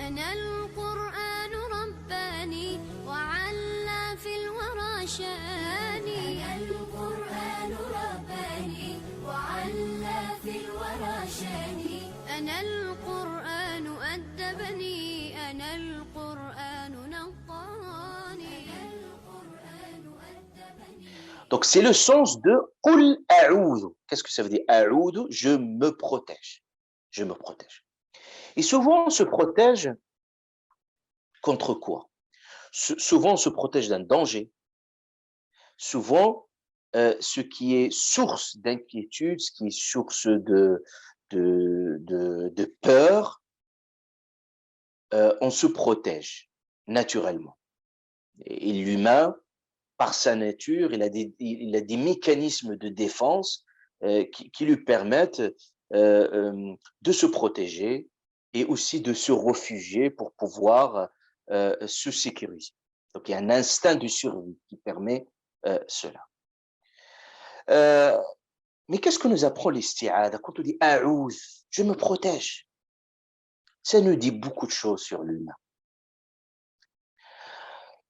أنا القرآن رباني وعلى في الورى شاني. أنا القرآن رباني وعلى في الورى شاني. أنا القرآن أدبني. أنا القرآن نقاني. أنا القرآن أدبني. Donc c'est le sens de Qul a'oudhu. Qu'est-ce que ça veut dire? A'oudhu, je me protège. Je me protège. Et souvent on se protège contre quoi? Souvent on se protège d'un danger. Souvent, ce qui est source d'inquiétude, ce qui est source de peur, on se protège naturellement. Et l'humain, par sa nature, il a des mécanismes de défense qui lui permettent de se protéger et aussi de se réfugier pour pouvoir se sécuriser. Donc, il y a un instinct de survie qui permet cela. Mais qu'est-ce que nous apprend l'isti'adha? Quand on dit « a'ouz », je me protège, ça nous dit beaucoup de choses sur l'humain.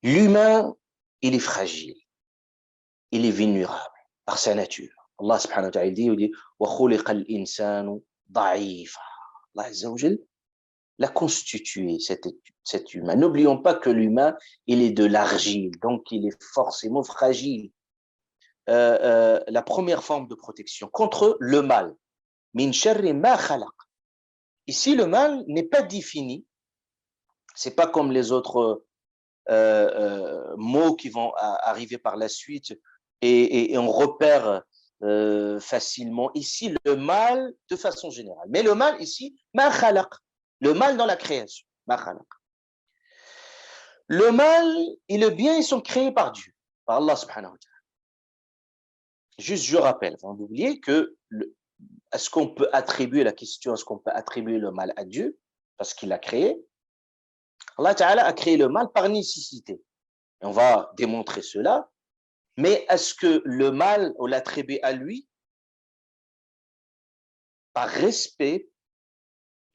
L'humain, il est fragile, il est vulnérable par sa nature. Allah subhanahu wa ta'ala dit « wa khuliqa al-insanu da'ifa ». Allah azza wa jal l'a constitué, cet humain. N'oublions pas que l'humain, il est de l'argile, donc il est forcément fragile. La première forme de protection contre le mal. Min sharri ma khalaq. Ici, le mal n'est pas défini. C'est pas comme les autres mots qui vont arriver par la suite et on repère facilement ici le mal de façon générale. Mais le mal ici, ma khalaq. Le mal dans la création. Ma khalaq. Le mal et le bien, ils sont créés par Dieu, par Allah subhanahu wa ta'ala. Juste, je rappelle, avant d'oublier que est-ce qu'on peut attribuer la question, est-ce qu'on peut attribuer le mal à Dieu parce qu'il l'a créé? Allah Ta'ala a créé le mal par nécessité. Et on va démontrer cela. Mais est-ce que le mal, on l'attribue à lui par respect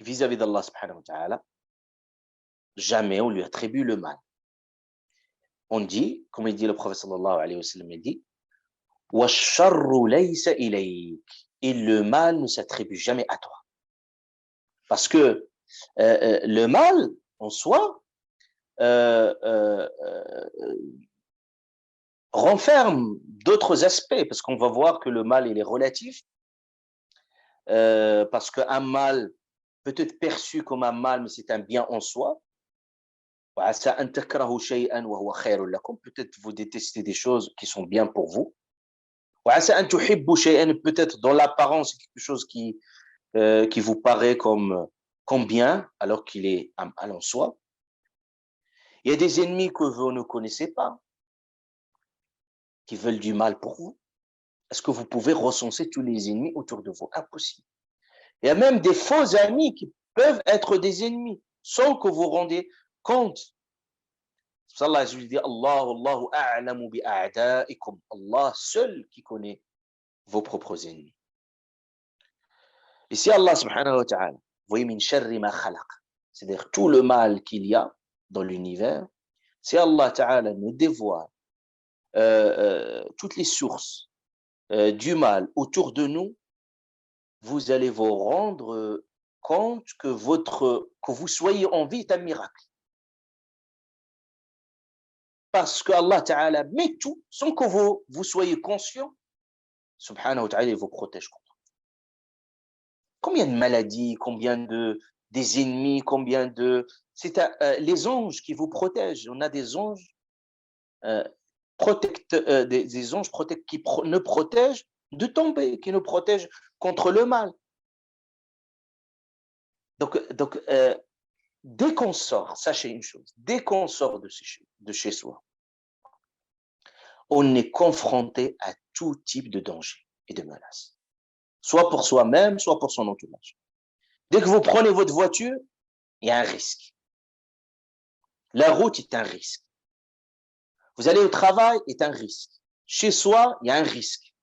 vis-à-vis d'Allah subhanahu wa ta'ala? Jamais on lui attribue le mal. On dit, comme il dit le prophète sallallahu alayhi wa sallam, il dit وَالشَّرُّ لَيْسَ إِلَيْكَ. Et le mal ne s'attribue jamais à toi. Parce que le mal, en soi, renferme d'autres aspects, parce qu'on va voir que le mal, il est relatif, parce qu'un mal peut être perçu comme un mal, mais c'est un bien en soi. Peut-être vous détestez des choses qui sont bien pour vous. Peut-être dans l'apparence, c'est quelque chose qui vous paraît comme bien, alors qu'il est un mal en soi. Il y a des ennemis que vous ne connaissez pas, qui veulent du mal pour vous. Est-ce que vous pouvez recenser tous les ennemis autour de vous? Impossible. Il y a même des faux amis qui peuvent être des ennemis, sans que vous rendiez compte. Allah dit Allahu a'lamu bi a'da'ikum. Allah seul qui connaît vos propres ennemis. Ici, Allah subhanahu wa ta'ala, vous voyez, min sharri ma khalaq, c'est-à-dire tout le mal qu'il y a dans l'univers, si Allah ta'ala nous dévoile toutes les sources du mal autour de nous, vous allez vous rendre compte que vous soyez en vie est un miracle. Parce que Allah Ta'ala met tout sans que vous soyez conscient. Subhanahu wa ta'ala, il vous protège contre. Combien de maladies, combien des ennemis, combien de... C'est les anges qui vous protègent. On a des anges des anges qui nous protègent de tomber, qui nous protègent contre le mal. Donc dès qu'on sort, sachez une chose, dès qu'on sort de chez soi, on est confronté à tout type de danger et de menaces, soit pour soi-même, soit pour son entourage. Dès que vous prenez votre voiture, il y a un risque. La route est un risque. Vous allez au travail, est un risque. Chez soi, il y a un risque.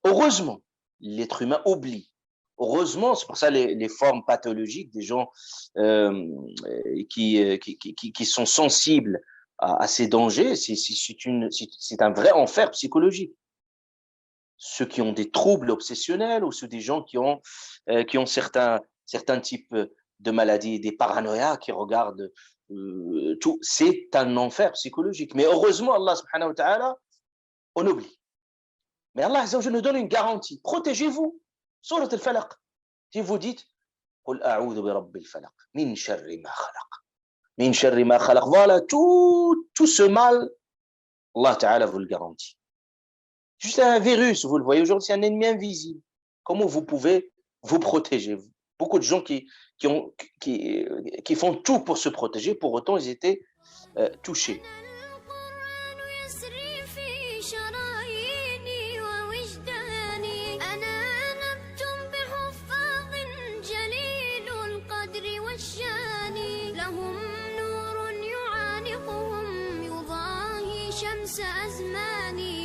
Heureusement, l'être humain oublie. Heureusement, c'est pour ça les formes pathologiques des gens qui sont sensibles à ces dangers, c'est un vrai enfer psychologique. Ceux qui ont des troubles obsessionnels ou ceux des gens qui ont certains types de maladies, des paranoïas qui regardent tout, c'est un enfer psychologique. Mais heureusement, Allah subhanahu wa ta'ala, on oublie. Mais Allah Azza wa Jalla nous donne une garantie. Protégez-vous. Surat al-Falaq. Si vous dites, قل أعوذ برب الفلق من شر ما خلق من شر ما خلق. Voilà, tout ce mal, Allah Ta'ala vous le garantit. Juste un virus, vous le voyez aujourd'hui, c'est un ennemi invisible. Comment vous pouvez vous protéger? Beaucoup de gens qui font tout pour se protéger, pour autant ils étaient touchés. شمس أزماني